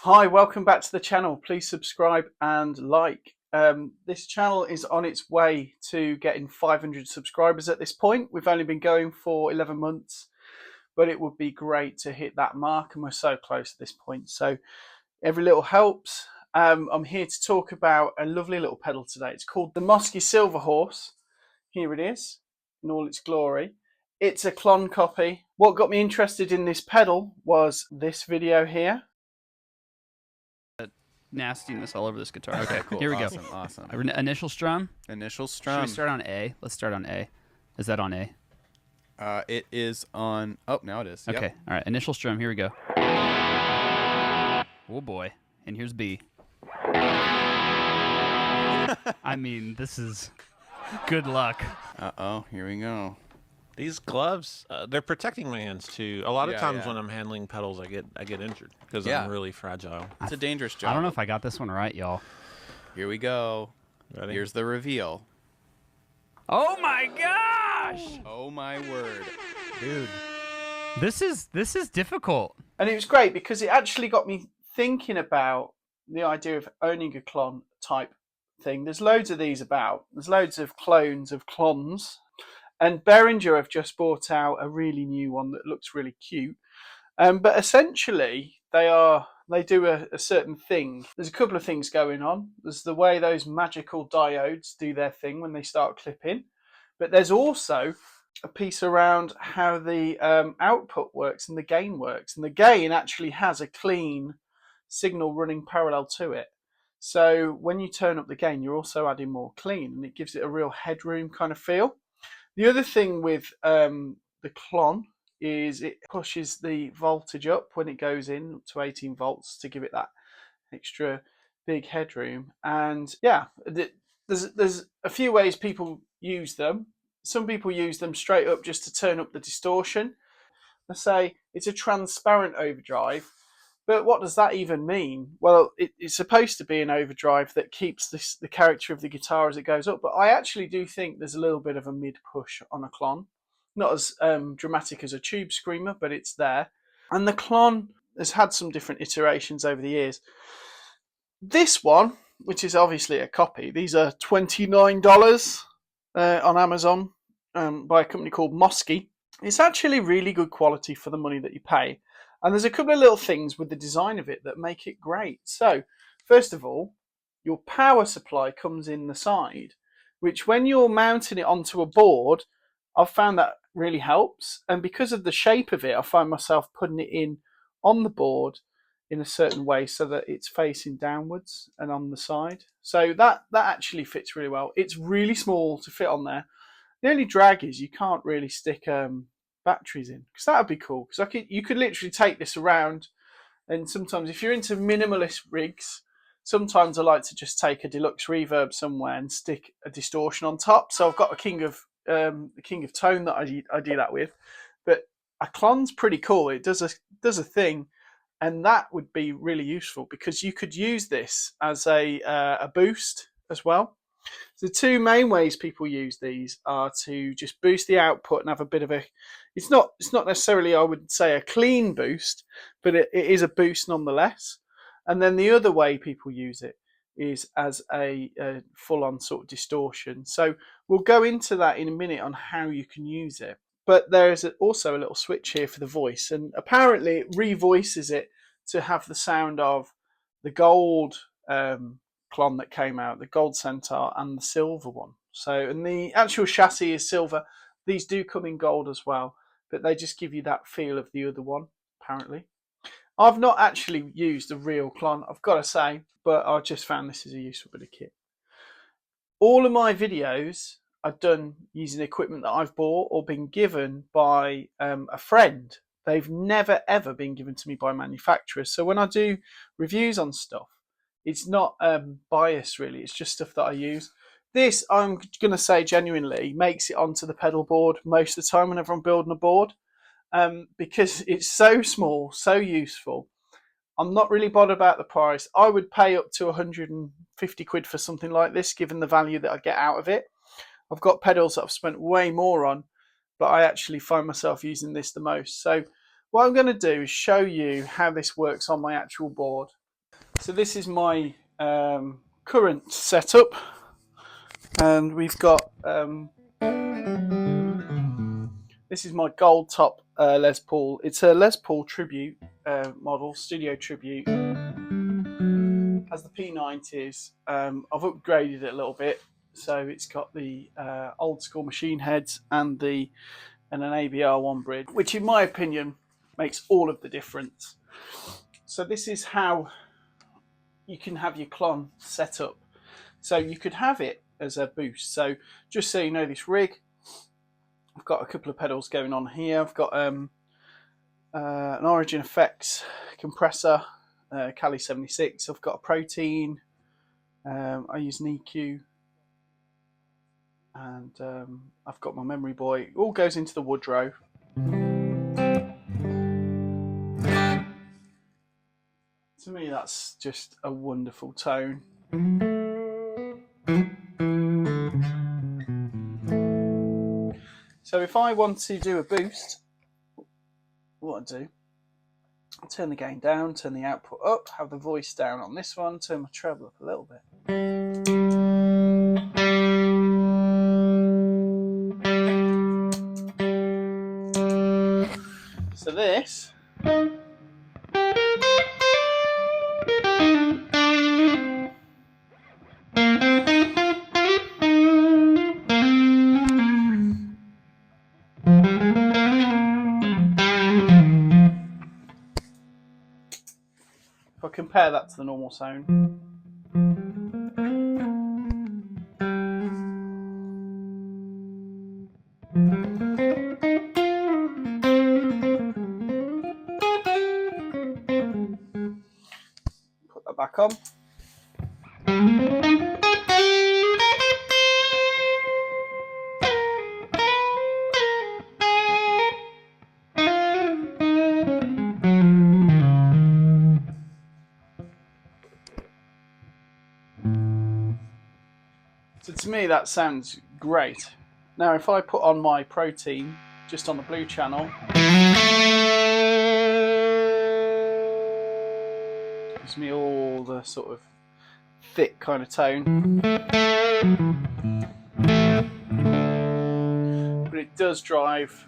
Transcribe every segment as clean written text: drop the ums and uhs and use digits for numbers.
Hi, welcome back to the channel. Please subscribe and like. This channel is on its way to getting 500 subscribers at this point. We've only been going for 11 months, but it would be great to hit that mark, and we're so close at this point. So every little helps. I'm here to talk about a lovely little pedal today. It's called the Mosky Silver Horse. Here it is in all its glory. It's a Klon copy. What got me interested in this pedal was this video here. Nastiness all over this guitar. Okay, cool. Here we Awesome, go. Awesome. Initial strum. Initial Should strum. we start on A? Let's start on A. Is that on A? It is on. Oh, now it is. Yep. Okay. All right. Initial strum. Here we go. Oh boy. And here's B. I mean, this is good luck. Uh-oh. Here we go. These gloves, they're protecting my hands too. A lot of times yeah. when I'm handling pedals, I get injured because Yeah. I'm really fragile. It's a dangerous job. I don't know if I got this one right, y'all. Here we go. Ready? Here's the reveal. Oh my gosh! Oh my word. Dude. This is difficult. And it was great because it actually got me thinking about the idea of owning a Klon type thing. There's loads of these about. There's loads of clones of Klons. And Behringer have just brought out a really new one that looks really cute. But essentially, they do a certain thing. There's a couple of things going on. There's the way those magical diodes do their thing when they start clipping. But there's also a piece around how the output works and the gain works. And the gain actually has a clean signal running parallel to it. So when you turn up the gain, you're also adding more clean, and it gives it a real headroom kind of feel. The other thing with the Klon is it pushes the voltage up when it goes in up to 18 volts to give it that extra big headroom. And yeah, there's a few ways people use them. Some people use them straight up just to turn up the distortion. Let's say it's a transparent overdrive. But what does that even mean? Well, it's supposed to be an overdrive that keeps the character of the guitar as it goes up. But I actually do think there's a little bit of a mid-push on a Klon. Not as dramatic as a tube screamer, but it's there. And the Klon has had some different iterations over the years. This one, which is obviously a copy, these are $29 on Amazon by a company called Mosky. It's actually really good quality for the money that you pay. And there's a couple of little things with the design of it that make it great. So, first of all, your power supply comes in the side, which when you're mounting it onto a board, I've found that really helps. And because of the shape of it, I find myself putting it in on the board in a certain way so that it's facing downwards and on the side. So that actually fits really well. It's really small to fit on there. The only drag is you can't really stick batteries in, because that would be cool, because you could literally take this around. And sometimes if you're into minimalist rigs, sometimes I like to just take a deluxe reverb somewhere and stick a distortion on top. So I've got a king of tone that I do that with. But a Klon's pretty cool. It does a thing, and that would be really useful because you could use this as a boost as well. The two main ways people use these are to just boost the output and have a bit of a, it's not necessarily, I would say, a clean boost, but it is a boost nonetheless. And then the other way people use it is as a full-on sort of distortion. So we'll go into that in a minute on how you can use it. But there is also a little switch here for the voice, and apparently it revoices it to have the sound of the gold Klon that came out, the gold centaur and the silver one. So, and the actual chassis is silver. These do come in gold as well, but they just give you that feel of the other one, apparently. I've not actually used a real Klon, I've got to say, but I just found this as a useful bit of kit. All of my videos I've done using equipment that I've bought or been given by a friend. They've never ever been given to me by manufacturers. So when I do reviews on stuff, it's not biased really, it's just stuff that I use. This, I'm going to say genuinely, makes it onto the pedal board most of the time whenever I'm building a board, because it's so small, so useful. I'm not really bothered about the price. I would pay up to 150 quid for something like this, given the value that I get out of it. I've got pedals that I've spent way more on, but I actually find myself using this the most. So what I'm going to do is show you how this works on my actual board. So this is my current setup, and we've got this is my gold top Les Paul. It's a Les Paul tribute model, studio tribute. Has the P90s. I've upgraded it a little bit, so it's got the old school machine heads and an ABR1 bridge, which in my opinion makes all of the difference. So this is how you can have your Klon set up. So you could have it as a boost. So just so you know, this rig, I've got a couple of pedals going on here. I've got an Origin Effects compressor, Cali 76. I've got a Protein. I use an EQ, and I've got my Memory Boy. It all goes into the Woodrow. To me, that's just a wonderful tone. So if I want to do a boost, what I do, I'll turn the gain down, turn the output up, have the voice down on this one, turn my treble up a little bit. So this if I compare that to the normal sound. Put that back on. So to me that sounds great. Now if I put on my Protein just on the blue channel, gives me all the sort of thick kind of tone. But it does drive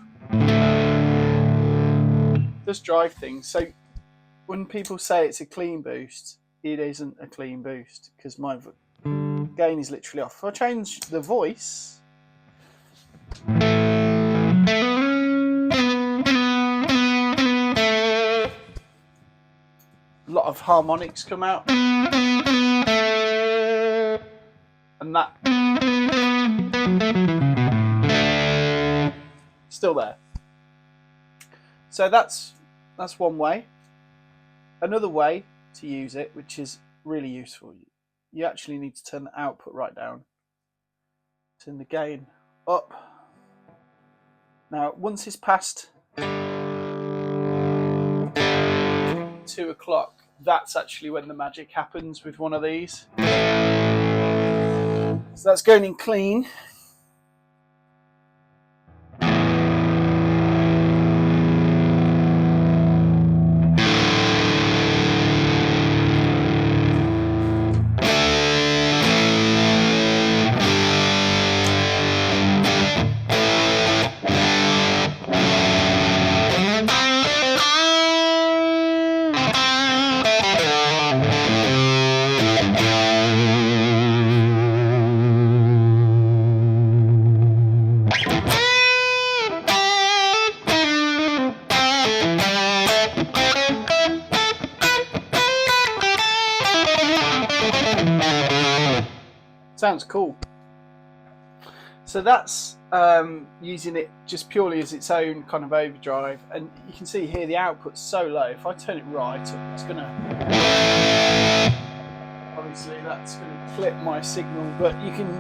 things. So when people say it's a clean boost, it isn't a clean boost because my gain is literally off. If I change the voice, a lot of harmonics come out, and that still there. So that's one way. Another way to use it, which is really useful, you actually need to turn the output right down, turn the gain up. Now once it's past 2 o'clock, that's actually when the magic happens with one of these. So that's going in clean. Sounds cool. So that's using it just purely as its own kind of overdrive, and you can see here the output's so low. If I turn it right up, it's gonna, obviously that's gonna clip my signal, but you can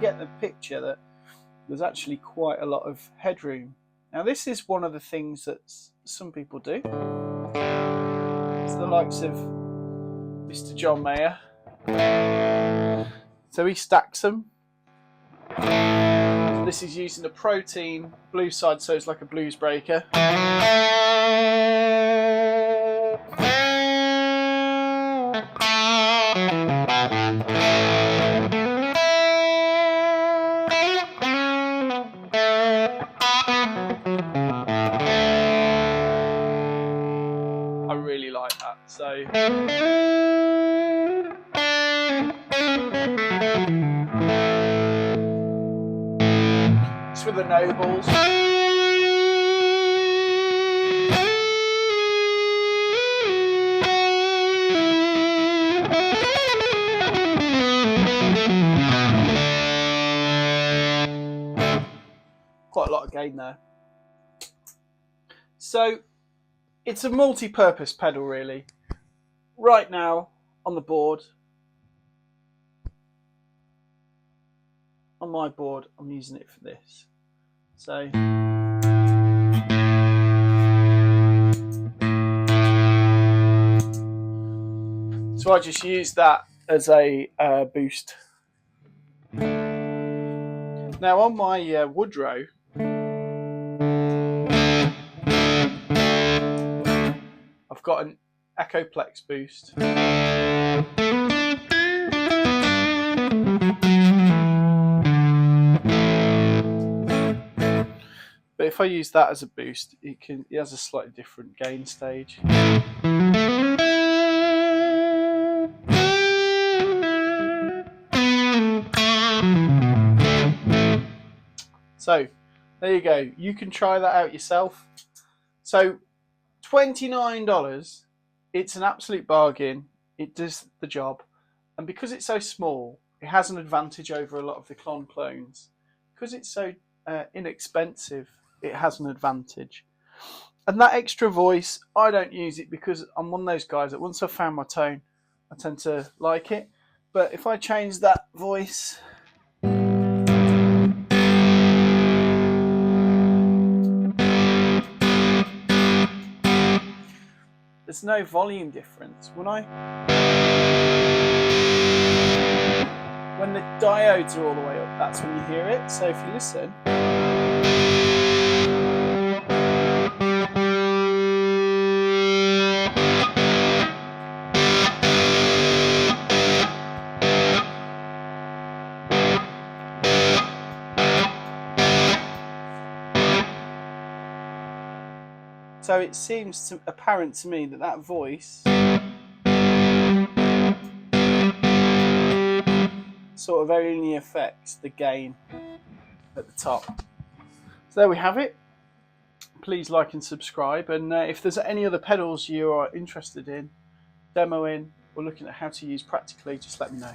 get the picture that there's actually quite a lot of headroom. Now this is one of the things that some people do. It's the likes of Mr. John Mayer. So he stacks them. So this is using the Protein blue side, so it's like a blues breaker. So it's with the nobles. Quite a lot of gain there. So it's a multi-purpose pedal really. Right now on the board, on my board, I'm using it for this. So I just use that as a boost. Now on my Woodrow, I've got an Echoplex boost. But if I use that as a boost, it has a slightly different gain stage. So there you go. You can try that out yourself. So $29, it's an absolute bargain. It does the job. And because it's so small, it has an advantage over a lot of the Klon clones. Because it's so inexpensive, it has an advantage. And that extra voice, I don't use it because I'm one of those guys that once I've found my tone, I tend to like it. But if I change that voice, there's no volume difference. When the diodes are all the way up, that's when you hear it. So if you listen, so it seems apparent to me that voice sort of only affects the gain at the top. So there we have it. Please like and subscribe, and if there's any other pedals you are interested in demoing or looking at how to use practically, just let me know.